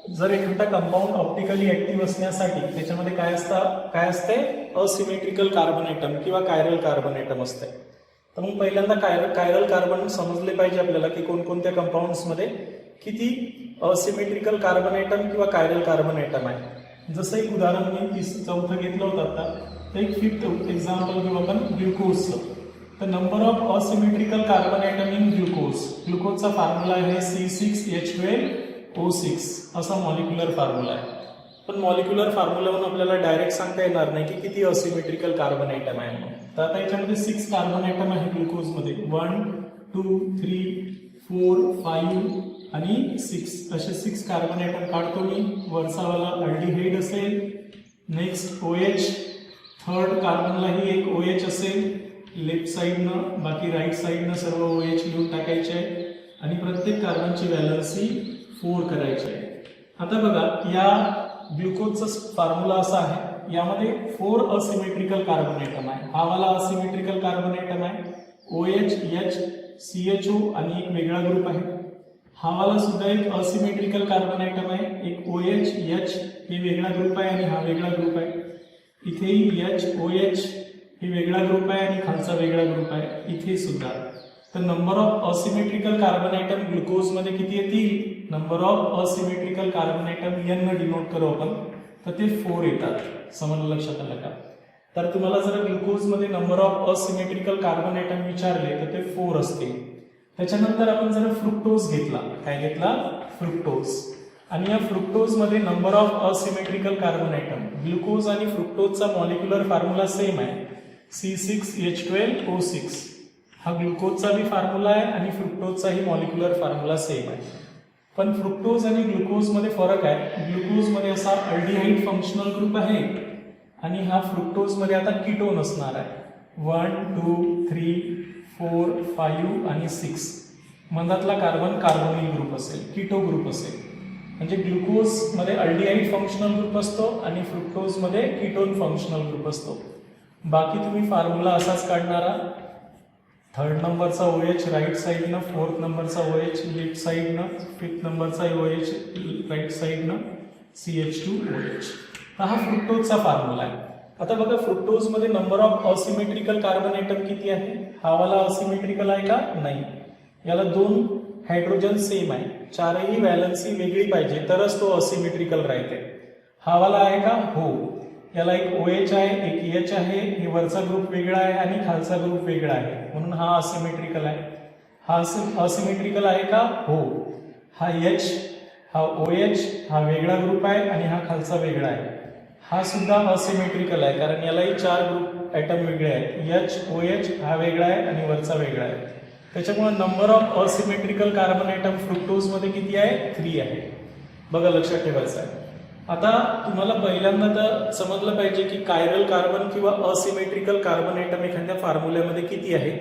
जर एखादा कंपाऊंड ऑप्टिकली ऍक्टिव्ह असण्यासाठी त्याच्यामध्ये काय असते असिमेट्रिकल कार्बन ॲटम किंवा कायरल कार्बन ॲटम असते. तर मग पहिल्यांदा कायरल कार्बन समजले पाहिजे आपल्याला की कोणकोणत्या कंपाऊंड्स मध्ये किती असिमेट्रिकल कार्बन ॲटम किंवा कायरल कार्बन ॲटम आहे. जसं एक उदाहरण मी 4th घेतलं होतं आता, तर एक 5th एक्झाम्पल घेऊ आपण ग्लुकोजचं. तर number of asymmetrical carbon atom in glucose. ग्लुकोजचा फॉर्म्युला आहे C6H12O6 असा मॉलिक्युलर फॉर्म्युला आहे. पण मॉलिक्युलर फॉर्म्युलावरून आपल्याला डायरेक्ट सांगता येणार नाही की किती असिमेट्रिकल कार्बन ॲटम आहे म्हणून. तर आता याच्यामध्ये 6 कार्बन ॲटम आहे ग्लुकोजमध्ये. 1 2 3 4 5 आणि 6 असे 6 कार्बन ॲटम काढतो मी. वरचावाला अल्डिहाइड असेल, नेक्स्ट OH, थर्ड कार्बनलाही एक OH असेल लेफ्ट साईडनं, बाकी राईट साईडनं सर्व OH लिहून टाकायचे आहे आणि प्रत्येक कार्बनची व्हॅलन्सी 4 करायची आहे. आता बघा या ग्लुकोजचा फॉर्म्युला असा आहे, यामध्ये 4 असिमेट्रिकल कार्बन ॲटम आहे. हा वाला असिमेट्रिकल कार्बन ॲटम आहे, OH H CHO आणि एक वेगळा ग्रुप आहे. हा वाला सुद्धा एक असिमेट्रिकल कार्बन ॲटम आहे, एक OH H हे वेगळा ग्रुप आहे आणि हा वेगळा ग्रुप आहे. इथेही H OH हे वेगळा ग्रुप आहे आणि खालचा वेगळा ग्रुप आहे इथे सुद्धा. तर number of asymmetrical carbon atom glucose मध्ये किती येतील? Number of asymmetrical carbon atom n N denote करू आपण, तर ते 4 येतात. समजलं, लक्षात आलं का? तर तुम्हाला जर ग्लुकोज मध्ये number of asymmetrical carbon atom विचारले तर ते 4 असतील. त्याच्यानंतर आपण जर फ्रुक्टोज घेतला, काय घेतला? फ्रुक्टोज. आणि या फ्रुक्टोज मध्ये number of asymmetrical carbon atom, glucose आणि फ्रुक्टोजचा मॉलिक्युलर फॉर्म्युला सेम आहे, C6H12O6. हा ग्लुकोजचा बी फॉर्म्युला आहे आणि फ्रुक्टोजचाही मॉलिक्युलर फॉर्म्युला सेम आहे. पण फ्रुक्टोज आणि ग्लुकोज मध्ये फरक आहे. ग्लुकोज मध्ये असा अल्डिहाइड फंक्शनल ग्रुप आहे आणि हा फ्रुक्टोज मध्ये आता कीटोन असणार आहे. 1 2 3 4 5 आणि 6 मधातला कार्बन कार्बोनिल ग्रुप असेल, कीटो ग्रुप असेल. म्हणजे ग्लुकोज मध्ये अल्डिहाइड फंक्शनल ग्रुप असतो आणि फ्रुक्टोज मध्ये कीटोन फंक्शनल ग्रुप असतो. बाकी तुम्ही फॉर्म्युला असाच काढणारा, 3rd नंबरचा OH राईट साईडनं, 4th नंबरचा OH लेफ्ट साईडनं, 5th नंबरचा OH राईट साईडनं, CH2OH. हा फ्रुक्टोजचा फॉर्म्युला आहे. आता बघा फ्रुक्टोज मध्ये number of asymmetrical carbon atom किती आहे? हा वाला असिमेट्रिकल आहे का? नाही. याला 2 हायड्रोजन सेम आहे, चारही व्हॅलन्सी वेगळी पाहिजे तरच तो असिमेट्रिकल राहते. हा वाला आहे का? हो. याला एक OH आहे, एक H आहे, हे वरचा ग्रुप वेगळा आहे आणि खालचा ग्रुप वेगळा आहे, म्हणून हा असिमेट्रिकल आहे. हा असिमेट्रिकल आहे का? हो. हा H, हा OH, हा वेगळा ग्रुप आहे आणि हा खालचा वेगळा आहे. हा सुद्धा असिमेट्रिकल आहे कारण यालाही 4 ग्रुप ॲटम वेगळे आहेत. H, OH हा वेगळा आहे आणि वरचा वेगळा आहे. त्याच्यामुळे number of asymmetrical carbon atom फ्रुक्टोजमध्ये किती आहे? 3 आहे. बघा लक्षात ठेवायचं आहे. आता तुम्हाला पहिल्यांदा तर समजलं पाहिजे की कायरल कार्बन किंवा असिमेट्रिकल कार्बन ॲटम एखाद्या फॉर्म्युल्यामध्ये किती आहे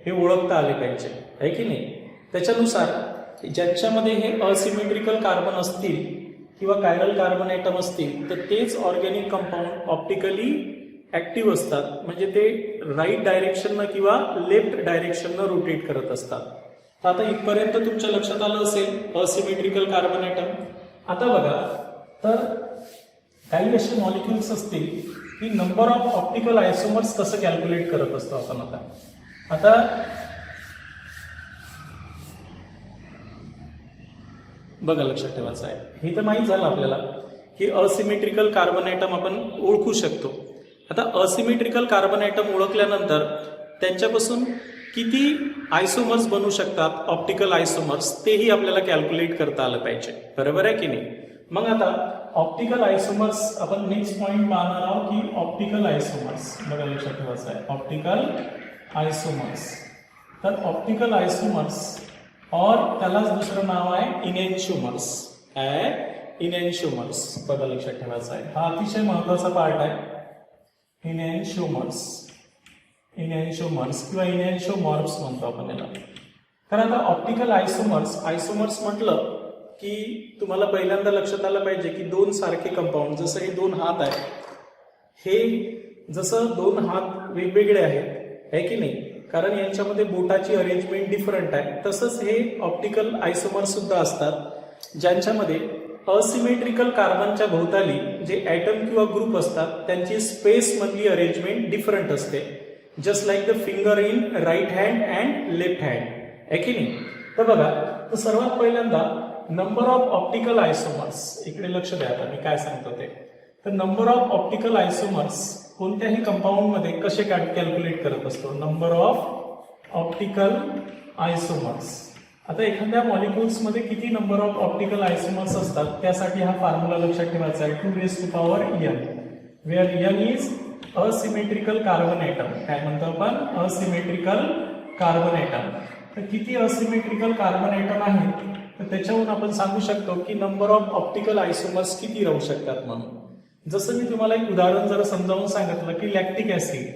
हे ओळखता आले पाहिजे, आहे की नाही? त्याच्यानुसार ज्यांच्यामध्ये हे असिमेट्रिकल कार्बन असतील किंवा कायरल कार्बन ॲटम असतील तर तेच ऑर्गॅनिक कंपाऊंड ऑप्टिकली ऍक्टिव्ह असतात, म्हणजे ते राईट डायरेक्शननं किंवा लेफ्ट डायरेक्शननं रोटेट करत असतात. तर आता इथपर्यंत तुमच्या लक्षात आलं असेल असिमेट्रिकल कार्बन ॲटम. आता बघा, तर काही असे मॉलिक्युल्स असतील की नंबर ऑफ ऑप्टिकल आयसोमर्स कसं कॅल्क्युलेट करत असतो आपण. आता बघा लक्षात ठेवायचं आहे, हे तर माहीत झालं आपल्याला की असिमेट्रिकल कार्बन ॲटम आपण ओळखू शकतो. आता असिमेट्रिकल कार्बन ॲटम ओळखल्यानंतर त्यांच्यापासून किती आयसोमर्स बनू शकतात, ऑप्टिकल आयसोमर्स, तेही आपल्याला कॅल्क्युलेट करता आलं पाहिजे, बरोबर आहे की नाही? मग आता ऑप्टिकल आयसोमर्स आपण नेक्स्ट पॉइंट पाहणार आहोत की ऑप्टिकल आयसोमर्स. बघा लक्षात ठेवायचं आहे ऑप्टिकल आयसोमर्स. तर ऑप्टिकल आयसोमर्स और त्यालाच दुसरं नाव आहे इनॅन्शिओमर्स. काय? इनॅन्शिओमर्स. बघा लक्षात ठेवायचं आहे, हा अतिशय महत्वाचा पार्ट आहे. इनॅन्शिओमर्स, इनॅन्शिओमर्स किंवा इनॅन्शिओमॉर्फ्स म्हणतो आपण याला. तर आता ऑप्टिकल आयसोमर्स म्हटलं की तुम्हाला पहिल्यांदा लक्षात आलं पाहिजे की 2 सारखे कंपाऊंड, जसं हे 2 हात आहे, हे जसं 2 हात वेगवेगळे आहेत, आहे की नाही? कारण यांच्यामध्ये बोटाची अरेंजमेंट डिफरंट आहे. तसंच हे ऑप्टिकल आयसोमर्स सुद्धा असतात ज्यांच्यामध्ये असिमेट्रिकल कार्बनच्या भोवताली जे ॲटम किंवा ग्रुप असतात त्यांची स्पेस मधली अरेंजमेंट डिफरंट असते, just like the finger in right hand and left hand, आहे की नाही? तर बघा, तर सर्वात पहिल्यांदा नंबर ऑफ ऑप्टिकल आयसोमर्स, इकडे लक्ष द्या आता मी काय सांगतो ते. तर नंबर ऑफ ऑप्टिकल आयसोमर्स कोणत्याही कंपाऊंड मध्ये कसे कॅल्क्युलेट करत असतो? Number of optical आयसोमर्स. आता एखाद्या मॉलिक्युल्स मध्ये किती नंबर ऑफ ऑप्टिकल आयसोमर्स असतात त्यासाठी हा फॉर्म्युला लक्षात ठेवायचा आहे, 2⁻n, where n is asymmetrical carbon atom. काय म्हणतो आपण? Asymmetrical carbon atom. तर किती असिमेट्रिकल कार्बन ॲटम आहेत तर त्याच्यावरून आपण सांगू शकतो की नंबर ऑफ ऑप्टिकल आयसोमर्स किती राहू शकतात म्हणून. जसं मी तुम्हाला एक उदाहरण जरा समजावून सांगितलं की लॅक्टिक ऍसिड,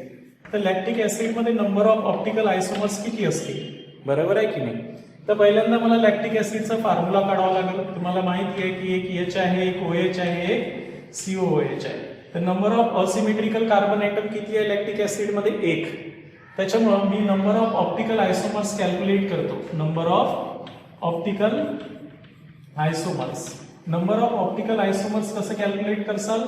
तर लॅक्टिक ऍसिड मध्ये नंबर ऑफ ऑप्टिकल आयसोमर्स किती असतील, बरोबर आहे की नाही? तर पहिल्यांदा मला लॅक्टिक ऍसिडचा फॉर्म्युला काढावा लागेल. तुम्हाला माहिती आहे की एक H आहे, एक OH आहे, एक COOH आहे. तर number of asymmetrical carbon atom किती आहे लॅक्टिक ऍसिड मध्ये? 1. त्याच्यामुळं मी number of optical isomers calculate करतो. Number of optical isomers. Number of optical isomers कसं कॅल्क्युलेट करसाल?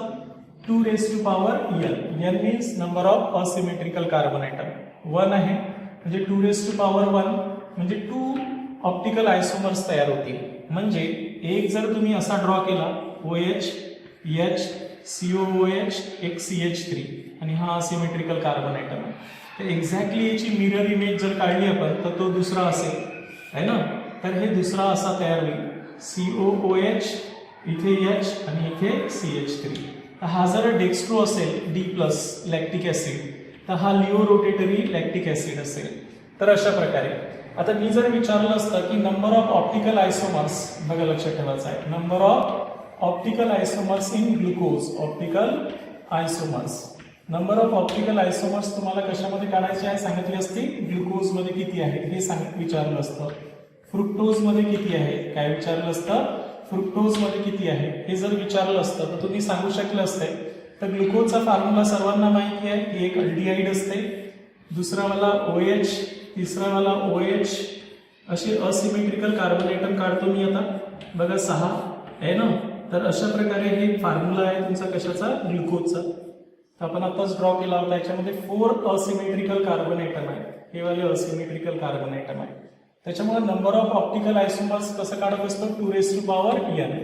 2⁻n. n means number of asymmetrical carbon atom. 1 आहे म्हणजे 2⁻1 म्हणजे 2 ऑप्टिकल आयसोमर्स तयार होतील. म्हणजे एक जर तुम्ही असा ड्रॉ केला OH, H, COOH, एक CH3 आणि हा असिमेट्रिकल कार्बन ॲटम आहे, तर एक्झॅक्टली याची मिरर इमेज जर काढली आपण तर तो दुसरा असेल, आहे ना? तर हे दुसरा असा तयार होईल, COOH, इथे H आणि इथे CH3. तर हा जर डेक्स्ट्रो असेल D+ लॅक्टिक ऍसिड तर हा लिओ रोटेटरी लॅक्टिक ऍसिड असेल. तर अशा प्रकारे आता मी जर विचारलं असतं की नंबर ऑफ ऑप्टिकल आयसोमर्स, बघा लक्षात ठेवायचं आहे, number of optical आयसोमर्स in glucose, optical isomers. Number of optical आयसोमर्स तुम्हाला कशामध्ये काढायचे आहे सांगितले असते? ग्लुकोज मध्ये किती आहे हे विचारलं असतं. फ्रुक्टोज मध्ये किती आहे काय विचारलं असतं? फ्रुक्टोज मध्ये किती आहे हे जर विचारलं असतं तर तुम्ही सांगू शकले असते. तर ग्लुकोजचा फॉर्म्युला सर्वांना माहिती आहे की एक अल्डिहाइड असते, दुसरा वाला OH, तिसरा वाला OH. असे असिमेट्रिकल कार्बन ॲटम काढतो मी आता, बघा 6 आहे ना. तर अशा प्रकारे हे फॉर्म्युला आहे तुमचा कशाचा? ग्लुकोजचा. तर आपण आताच ड्रॉ केला होता. याच्यामध्ये 4 असिमेट्रिकल कार्बन ॲटम आहे. हे वाले असिमेट्रिकल कार्बन ॲटम आहे. त्याच्यामुळे नंबर ऑफ ऑप्टिकल आयसोमर्स कसं काढत असतो 2n.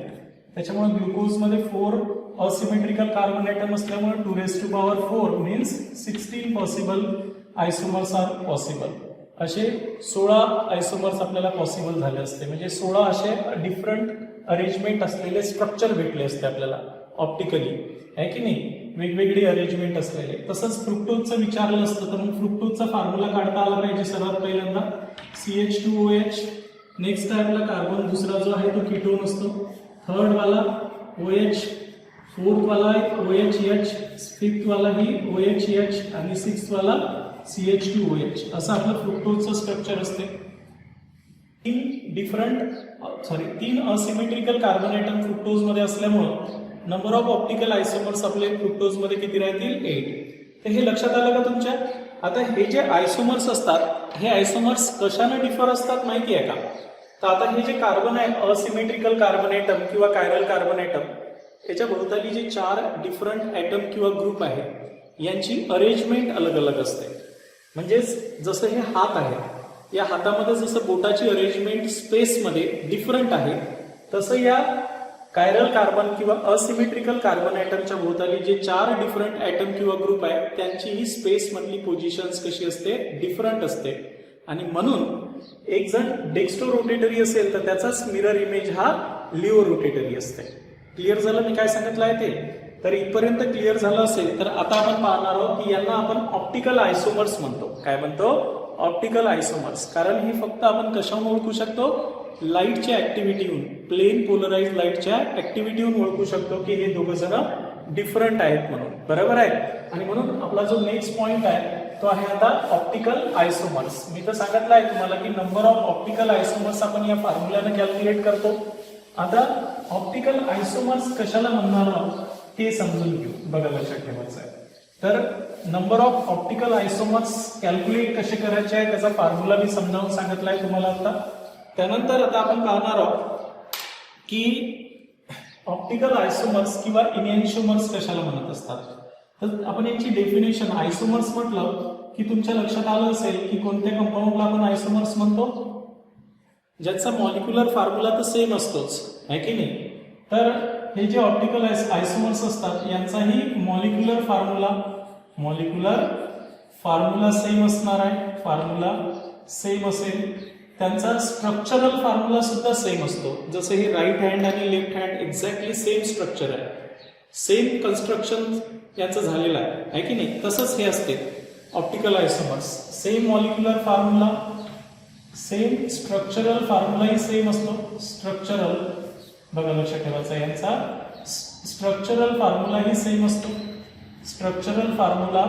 त्याच्यामुळे ग्लुकोजमध्ये 4 असिमेट्रिकल कार्बन ॲटम असल्यामुळे 2^4 means 16 possible isomers are possible. असे 16 आयसोमर्स आपल्याला पॉसिबल झाले असते. म्हणजे 16 असे डिफरंट अरेंजमेंट असलेले स्ट्रक्चर भेटले असते आपल्याला ऑप्टिकली, आहे की नाही, वेगवेगळी अरेंजमेंट असलेले. तसंच फ्रुक्टोजचं विचारलं असतं तर मग फ्रुक्टोजचा फॉर्म्युला काढता आला पाहिजे सर्वात पहिल्यांदा CH2OH. नेक्स्ट आहे आपला कार्बन दुसरा जो आहे तो कीटोन असतो. थर्ड वाला OH, फोर्थ वाला OHH, फिफ्थ वाला ही OHH आणि सिक्स्थ वाला CH2OH. असं आपलं फ्रुक्टोजचं स्ट्रक्चर असते. 3 असिमेट्रिकल कार्बन ॲटम फ्रुक्टोज मध्ये असल्यामुळं नंबर ऑफ ऑप्टिकल आयसोमर्स आपले फ्रुक्टोज मध्ये किती राहतील 8. तर हे लक्षात आलं का तुमच्या? आता हे जे आयसोमर्स असतात हे आयसोमर्स कशाने डिफर असतात माहिती आहे का? तर आता हे जे कार्बन आहे असिमेट्रिकल कार्बन ॲटम किंवा कायरल कार्बन ॲटम याच्या भोवताली जे 4 डिफरंट ॲटम किंवा ग्रुप आहे यांची अरेंजमेंट अलग अलग असते. म्हणजे जसं हे हात आहे, या हातामध्ये जसं बोटाची अरेंजमेंट स्पेसमध्ये डिफरंट आहे तसं या कायरल कार्बन किंवा असिमेट्रिकल कार्बन ॲटमच्या भोवताली जे 4 डिफरंट ॲटम किंवा ग्रुप आहे त्यांची ही स्पेस मधली पोझिशन्स कशी असते डिफरंट असते. आणि म्हणून एक जण डेक्स्ट्रो रोटेटरी असेल तर त्याचाच मिरर इमेज हा लिओ रोटेटरी असते. क्लिअर झालं मी काय सांगितलं आहे ते? तर इथपर्यंत क्लिअर झालं असेल तर आता आपण पाहणार आहोत की यांना आपण ऑप्टिकल आयसोमर्स म्हणतो. काय म्हणतो? ऑप्टिकल आयसोमर्स. कारण हे फक्त आपण कशावरून ओळखू शकतो? लाईटच्या ऍक्टिव्हिटीहून, प्लेन पोलराइज लाईटच्या ऍक्टिव्हिटीहून ओळखू शकतो की हे दोघं जण डिफरंट आहेत म्हणून. बरोबर आहे? आणि म्हणून आपला जो नेक्स्ट पॉइंट आहे तो आहे आता ऑप्टिकल आयसोमर्स. मी तर सांगितलं आहे तुम्हाला की नंबर ऑफ ऑप्टिकल आयसोमर्स आपण या फॉर्म्युल्याने कॅल्क्युलेट करतो. आता ऑप्टिकल आयसोमर्स कशाला म्हणणार आहोत ते समजून घेऊ. बघा लक्षात ठेवायचं आहे. तर number of optical isomers calculate कसे करायचे आहे त्याचा फॉर्म्युला मी समजावून सांगितला आहे तुम्हाला आता. त्यानंतर आता आपण पाहणार आहोत की ऑप्टिकल आयसोमर्स किंवा इनॅन्शिओमर्स कशाला म्हणत असतात. तर आपण यांची डेफिनेशन आयसोमर्स म्हटलं की तुमच्या लक्षात आलं असेल की कोणत्या कंपाऊंडला आपण आयसोमर्स म्हणतो ज्याचा मॉलिक्युलर फॉर्म्युला तर सेम असतोच, आहे की नाही. तर हे जे ऑप्टिकल आयसोमर्स असतात यांचाही मॉलिक्युलर फॉर्म्युला सेम असणार आहे. फॉर्म्युला सेम असेल. त्यांचा स्ट्रक्चरल फॉर्म्युला सुद्धा सेम असतो. जसं हे राईट हँड आणि left hand exactly same structure आहे, सेम कन्स्ट्रक्शन याचं झालेलं आहे की नाही. तसंच हे असते optical isomers. Same molecular formula, same structural फॉर्म्युलाही सेम असतो. स्ट्रक्चरल बघा लक्षात ठेवायचा यांचा स्ट्रक्चरल फॉर्म्युलाही सेम असतो. स्ट्रक्चरल फॉर्म्युला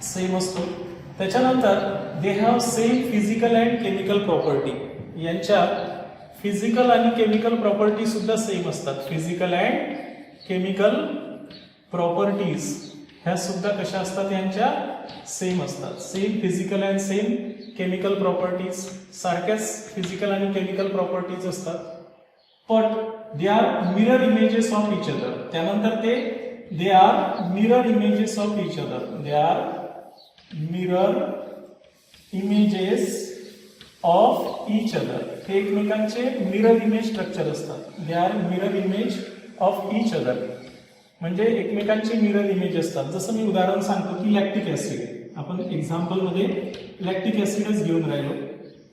सेम असतो. त्याच्यानंतर they have same physical and chemical property. यांच्या फिजिकल आणि केमिकल प्रॉपर्टी सुद्धा सेम असतात. फिजिकल अँड केमिकल प्रॉपर्टीज ह्या सुद्धा कशा असतात यांच्या सेम असतात. Same physical and same chemical properties, सारख्याच फिजिकल आणि केमिकल प्रॉपर्टीज असतात. But they are mirror images of each other. त्यानंतर they are mirror images of each other. They are mirror images of each other. हे एकमेकांचे mirror image structure असतात. They are mirror image of each other म्हणजे एकमेकांचे mirror image असतात. जसं मी उदाहरण सांगतो की लॅक्टिक ऍसिड. आपण एक्झाम्पल मध्ये लॅक्टिक ऍसिडच घेऊन राहिलो.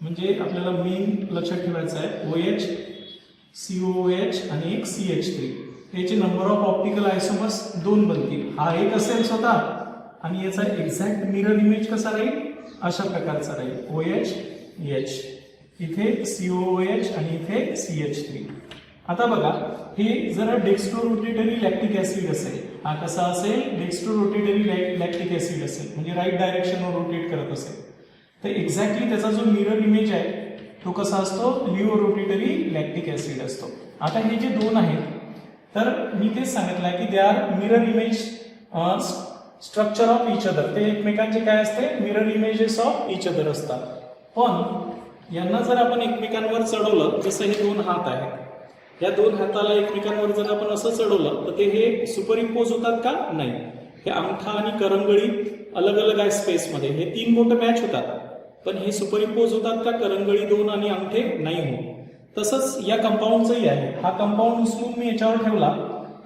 म्हणजे आपल्याला मेन लक्षात ठेवायचं आहे OH, COOH आणि एक CH3. याचे नंबर ऑफ ऑप्टिकल आयसोमर्स 2 बनतील. हा एक असेल स्वतः आणि याचा एक्झॅक्ट मिरर इमेज कसा राहील अशा प्रकारचा राहील. OH, इथे COOH आणि इथे CH3. आता बघा हे जरा डेक्स्ट्रो रोटेटरी लॅक्टिक ऍसिड असेल. हा कसा असेल? डेक्स्ट्रो रोटेटरी लॅक्टिक ऍसिड असेल म्हणजे राईट डायरेक्शनवर रोटेट करत असेल. तर एक्झॅक्टली त्याचा जो मिरर इमेज आहे तो कसा असतो? लिओ रोटेटरी लॅक्टिक ऍसिड असतो. आता हे जे 2 आहेत तर मी तेच सांगितलं आहे की they are mirror image structure of each other. ते एकमेकांचे काय असते? Mirror images of each other असतात. पण यांना जर आपण एकमेकांवर चढवलं, जसं हे 2 हात आहेत, या 2 हाताला एकमेकांवर जर आपण असं चढवलं तर ते हे सुपरइम्पोज होतात का? नाही. हे अंगठा आणि करंगळी अलग अलग आहे स्पेसमध्ये, हे 3 बोटं मॅच होतात, पण हे सुपरइम्पोज होतात का करंगळी 2 आणि अंगठे नाही होत. तसंच या कंपाऊंडचंही आहे. हा कंपाऊंड उचलून मी याच्यावर ठेवला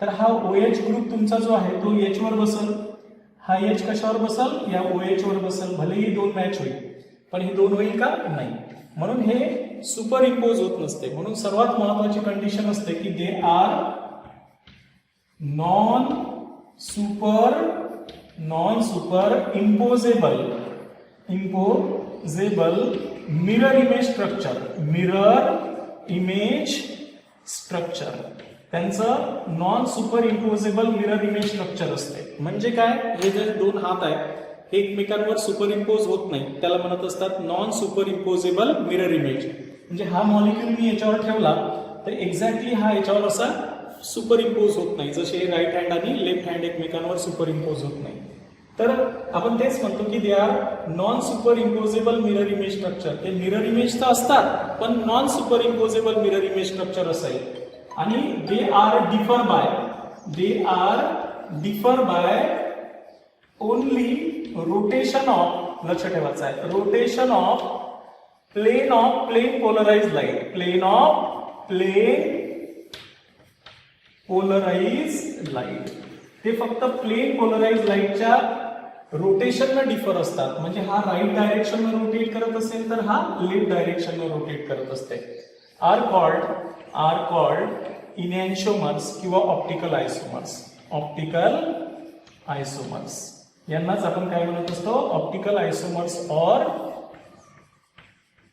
तर हा OH ग्रुप तुमचा जो आहे तो H वर बसल, हा H कशावर बसल, या OH वर बसल. भलेही 2 मॅच होईल, पण हे 2 होईल का, नाही. म्हणून हे सुपर इम्पोज होत नसते. म्हणून सर्वात महत्वाची कंडिशन असते की they are non super imposable mirror image structure. त्यांचं non super imposable mirror image structure असते. म्हणजे काय, हे जे 2 हात आहेत हे एकमेकांवर सुपर इम्पोज होत नाही, त्याला म्हणत असतात non super imposable mirror image. म्हणजे हा मॉलिक्यूल मी याच्यावर ठेवला तर एक्झॅक्टली हा याच्यावर असा सुपर इम्पोज होत नाही, जसे राईट हँड आणि लेफ्ट हँड एकमेकांवर सुपर इम्पोज होत नाही. तर आपण तेच म्हणतो की they are non super imposable mirror image structure. ते मिरर इमेज तर असतात पण non super imposable mirror image structure असेल. आणि they are differ by only rotation of, लक्ष ठेवायचं आहे, rotation of plane polarise light. ते फक्त प्लेन पोलराइज लाईटच्या रोटेशननं डिफर असतात. म्हणजे हा राईट डायरेक्शननं रोटेट करत असेल तर हा लेफ्ट डायरेक्शननं रोटेट करत असते. आर कॉल्ड इनॅन्शिओमर्स किंवा ऑप्टिकल आयसोमर्स. यांनाच आपण काय म्हणत असतो, ऑप्टिकल आयसोमर्स ऑर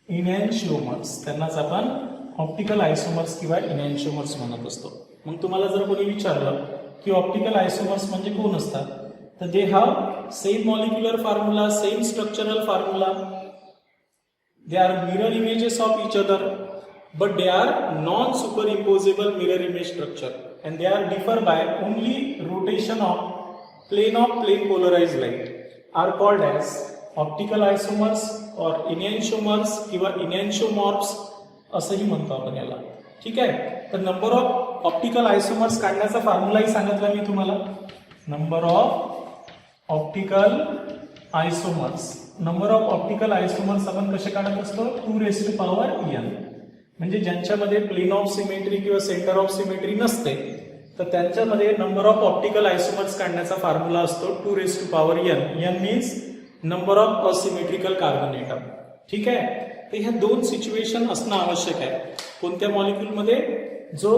इनॅन्शिओमर्स. त्यांनाच आपण ऑप्टिकल आयसोमर्स किंवा इनॅन्शिओमर्स म्हणत असतो. मग तुम्हाला जर कोणी विचारलं की ऑप्टिकल आयसोमर्स म्हणजे कोण असतात, तर दे have same molecular formula, same structural formula, they are mirror images of each other, but they are non-superimposable mirror image structure and they are differ by only rotation of plane polarized light, are called as optical isomers or enantiomers किंवा enantiomorphs असंही म्हणतो आपण याला. ठीक आहे. तर number of optical आयसोमर्स काढण्याचा फॉर्म्युलाही सांगितला मी तुम्हाला. नंबर ऑफ ऑप्टिकल आयसोमर्स आपण कसे काढत असतो, 2n. म्हणजे ज्यांच्यामध्ये प्लेन ऑफ सिमेट्री किंवा सेंटर ऑफ सिमेट्री नसते तर त्यांच्यामध्ये नंबर ऑफ ऑप्टिकल आयसोमर्स काढण्याचा फॉर्म्युला असतो 2n. n means number of asymmetrical carbon atom. ठीक आहे. तर ह्या 2 सिच्युएशन असणं आवश्यक आहे कोणत्या मॉलिक्यूलमध्ये, जो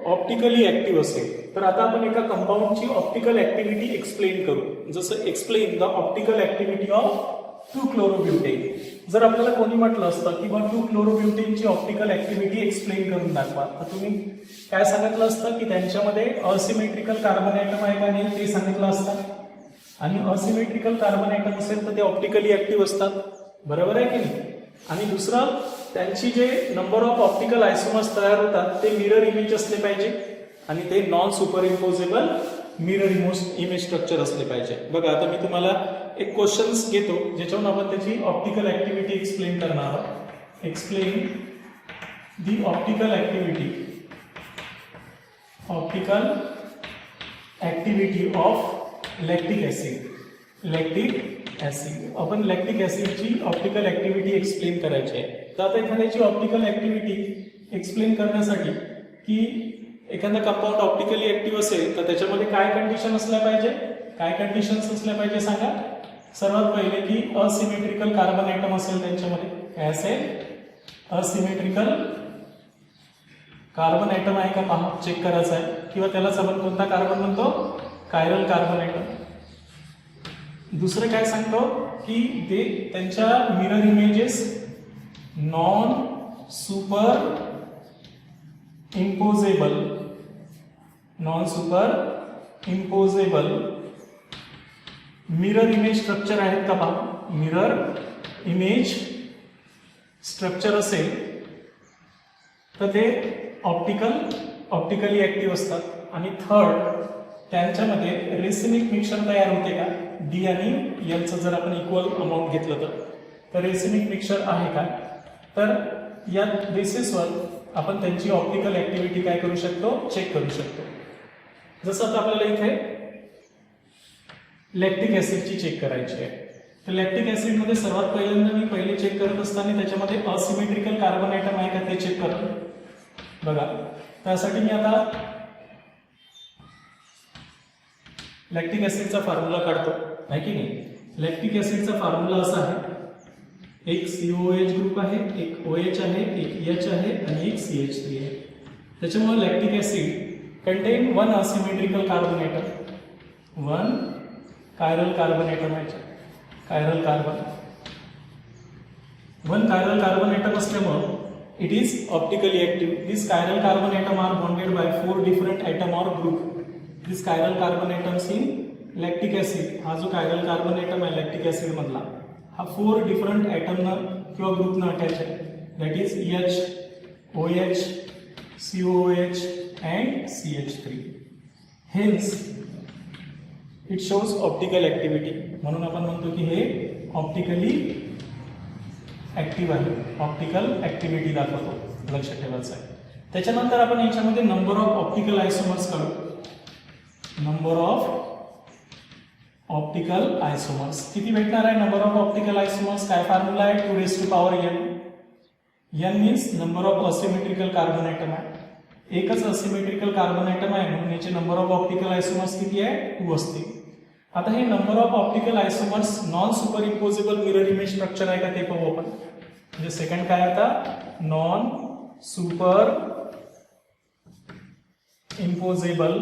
ऑप्टिकली ऍक्टिव्ह असेल. तर आता आपण एका कंपाऊंडची ऑप्टिकल ऍक्टिव्हिटी एक्सप्लेन करू. जसं explain the optical activity of 2-chlorobutyne. जर आपल्याला कोणी म्हटलं असतं की 2-chlorobutyneची ऑप्टिकल ऍक्टिव्हिटी एक्सप्लेन करून दाखवा, तर तुम्ही काय सांगितलं असतं की त्यांच्यामध्ये असिमेट्रिकल कार्बन ऍटम आहे का नाही ते सांगितलं असतं. आणि असिमेट्रिकल कार्बन ऍटम असेल तर ते ऑप्टिकली ऍक्टिव्ह असतात. बरोबर आहे की नाही. आणि दुसरं, त्यांची जे नंबर ऑफ ऑप्टिकल आयसोमर्स तयार होतात ते मिरर इमेज असले पाहिजे आणि ते non super imposable mirror image structure असले पाहिजे. बघा आता मी तुम्हाला एक क्वेश्चन्स घेतो ज्याच्यावरून आपण त्याची ऑप्टिकल ऍक्टिव्हिटी एक्सप्लेन करणार आहोत. Explain the optical activity of lactic acid. आपण लॅक्टिक ऍसिडची ऑप्टिकल ऍक्टिव्हिटी एक्सप्लेन करायची आहे. तर आता एखाद्याची ऑप्टिकल ऍक्टिव्हिटी एक्सप्लेन करण्यासाठी की एखादा कंपाऊंड ऑप्टिकली ऍक्टिव्ह असेल तर त्याच्यामध्ये काय कंडिशन असल्या पाहिजे, काय कंडिशन्स असल्या पाहिजे सांगा. सर्वात पहिले की असिमेट्रिकल कार्बन ऍटम असेल त्यांच्यामध्ये. काय असेल, असिमेट्रिकल कार्बन ऍटम आहे का पहा, चेक करायचं आहे. किंवा त्यालाच आपण कोणता कार्बन म्हणतो, कायरल कार्बन ऍटम. दुसरं काय सांगतो की ते त्यांच्या mirror images non super imposable mirror image structure आहेत का पहा. मिरर इमेज स्ट्रक्चर असेल तर ते ऑप्टिकली ऍक्टिव्ह असतात. आणि थर्ड, त्यांच्यामध्ये रेसिमिक मिक्सचर तयार होते का, डी आणि एलचं जर आपण इक्वल अमाऊंट घेतलं तर रेसिमिक मिक्सचर आहे का. तर या बेसिसवर आपण त्यांची ऑप्टिकल ऍक्टिव्हिटी काय करू शकतो, चेक करू शकतो. जसं आता आपल्याला इथे लॅक्टिक ऍसिडची चेक करायची आहे. तर लॅक्टिक ऍसिडमध्ये सर्वात पहिल्यांदा मी पहिले चेक करत असताना त्याच्यामध्ये असिमेट्रिकल कार्बन ॲटम आहे का ते चेक करतो. बघा, त्यासाठी मी आता लॅक्टिक ऍसिडचा फॉर्म्युला काढतो, आहे की नाही. लॅक्टिक ऍसिडचा फॉर्म्युला असा आहे, एक COOH ग्रुप आहे, एक OH आहे, एक H आहे आणि एक CH3 आहे. त्याच्यामुळे lactic acid contain one asymmetrical carbon atom, one chiral carbon atom आहे, chiral carbon, one chiral carbon atom असल्यामुळे it is optically active. This chiral carbon atom are bonded by 4 different atom or group. This chiral carbon atoms in lactic acid, हा जो chiral carbon atom आहे lactic acid मधला, हा 4 different ॲटमनं किंवा ग्रुपनं attach आहे. That is H, OH, COOH and CH3. Hence it shows optical activity. म्हणून आपण म्हणतो की हे ऑप्टिकली ऍक्टिव्ह आहे, ऑप्टिकल ऍक्टिव्हिटी दाखवतो, लक्षात ठेवायचं आहे. त्याच्यानंतर आपण याच्यामध्ये नंबर ऑफ ऑप्टिकल आयसोमर्स काढू. नंबर ऑफ ऑप्टिकल आयसोमर्स किती भेटणार आहे? नंबर ऑफ ऑप्टिकल आयसोमर्स काय फॉर्म्युला आहे? 2⁻n. n means number of asymmetrical carbon atom आहे. एकच असिमेट्रिकल कार्बन ॲटम आहे म्हणून याचे नंबर ऑफ ऑप्टिकल आयसोमर्स किती आहे? 2 असते. आता हे number of optical आयसोमर्स non super imposable mirror image structure आहे का ते पाहू आपण. म्हणजे सेकंड काय आता? Non super imposable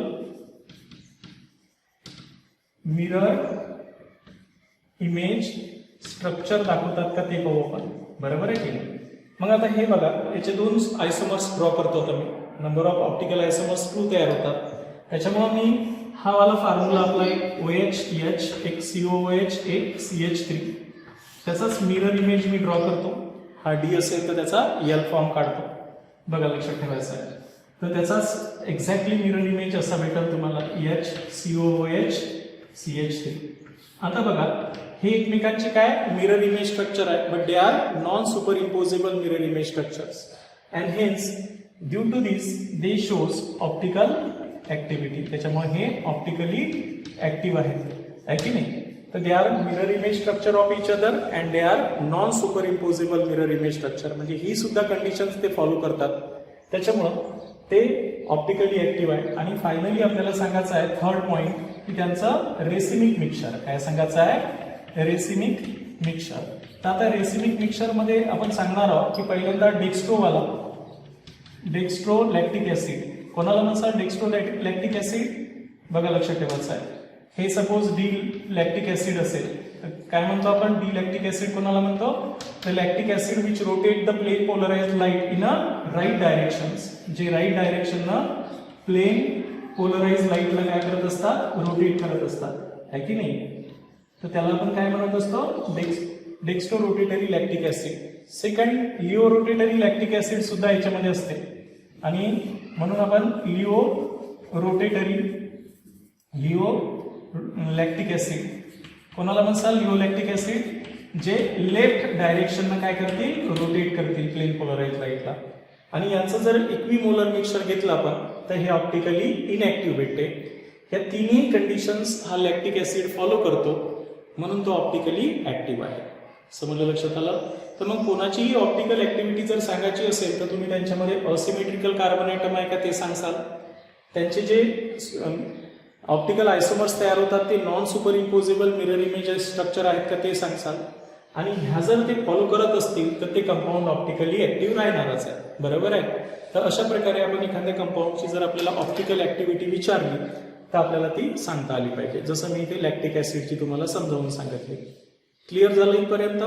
mirror image structure दाखवतात का ते पाहू आपण. बरोबर आहे की नाही. मग आता हे बघा, याचे 2 आयसोमर्स ड्रॉ करतो आता मी. नंबर ऑफ ऑप्टिकल आयसोमर्स 2 तयार होतात. त्याच्यामुळे मी हा वाला फॉर्म्युला आपला एक OH, H, एक COOH, एक CH3, त्याचाच मिरर इमेज मी ड्रॉ करतो. हा D असेल तर त्याचा L फॉर्म काढतो. बघा, लक्षात ठेवायचं आहे. तर त्याचाच एक्झॅक्टली मिरर इमेज असा भेटेल तुम्हाला, H, COOH, CH3. आता बघा, हे एकमेकांचे काय मिरर इमेज स्ट्रक्चर आहे, but they are non super imposable mirror image structures and hence due to this they shows optical activity. त्याच्यामुळे हे ऑप्टिकली ऍक्टिव्ह आहे की नाही. तर they are mirror image structure of each other and they are non super imposable mirror image structure. म्हणजे ही सुद्धा conditions ते फॉलो करतात, त्याच्यामुळं ते ऑप्टिकली ऍक्टिव्ह आहे. आणि फायनली आपल्याला सांगायचं आहे थर्ड पॉइंट की त्यांचं रेसिमिक मिक्सचर. काय सांगायचं आहे? Racemic mixture. तर आता रेसिमिक मिक्सचर मध्ये आपण सांगणार आहोत की पहिल्यांदा डेक्स्ट्रोवाला, डेक्स्ट्रो लॅक्टिक ऍसिड. कोणाला म्हणतात डेक्स्ट्रो लॅक्टिक ऍसिड? बघा, लक्षात ठेवायचं आहे. हे सपोज डी लॅक्टिक ऍसिड असेल तर काय म्हणतो आपण? डी लॅक्टिक ऍसिड कोणाला म्हणतो? The lactic acid which rotate the plane polarised light in a right directions. जे राईट डायरेक्शननं प्लेन पोलराइज्ड लाईटला काय करत असतात? रोटेट करत असतात, आहे की नाही. तर त्याला आपण काय म्हणत असतो? Dextro rotatory lactic acid. Second, laevo rotatory lactic acid सुद्धा याच्यामध्ये असते आणि म्हणून आपण लिओ लॅक्टिक ऍसिड कोणाला म्हणतात? लिओ लॅक्टिक ऍसिड, जे लेफ्ट डायरेक्शननं काय करतील? रोटेट करतील प्लेन पोलराइज्ड लाईटला. आणि यांचं जर इक्विमोलर मिक्सचर घेतलं आपण तर हे ऑप्टिकली इनऍक्टिव्ह भेटते. या तिन्ही कंडिशन्स हा लॅक्टिक ऍसिड फॉलो करतो, म्हणून तो ऑप्टिकली ऍक्टिव्ह आहे. समजलं, लक्षात आलं. तर मग कोणाचीही ऑप्टिकल ऍक्टिव्हिटी जर सांगायची असेल तर तुम्ही त्यांच्यामध्ये असिमेट्रिकल कार्बन ॲटम आहे का ते सांगसाल. त्यांचे जे ऑप्टिकल आयसोमर्स तयार होतात ते non super imposable mirror image structure आहेत का ते सांगसाल. आणि ह्या जर ते फॉलो करत असतील तर ते कंपाऊंड ऑप्टिकली ऍक्टिव्ह राहणारच आहे. बरोबर आहे. तर अशा प्रकारे आपण एखाद्या कंपाऊंडची जर आपल्याला ऑप्टिकल ऍक्टिव्हिटी विचारली तर आपल्याला ती सांगता आली पाहिजे, जसं मी इथे लॅक्टिक ऍसिडची तुम्हाला समजावून सांगितले. क्लिअर झालं इथपर्यंत?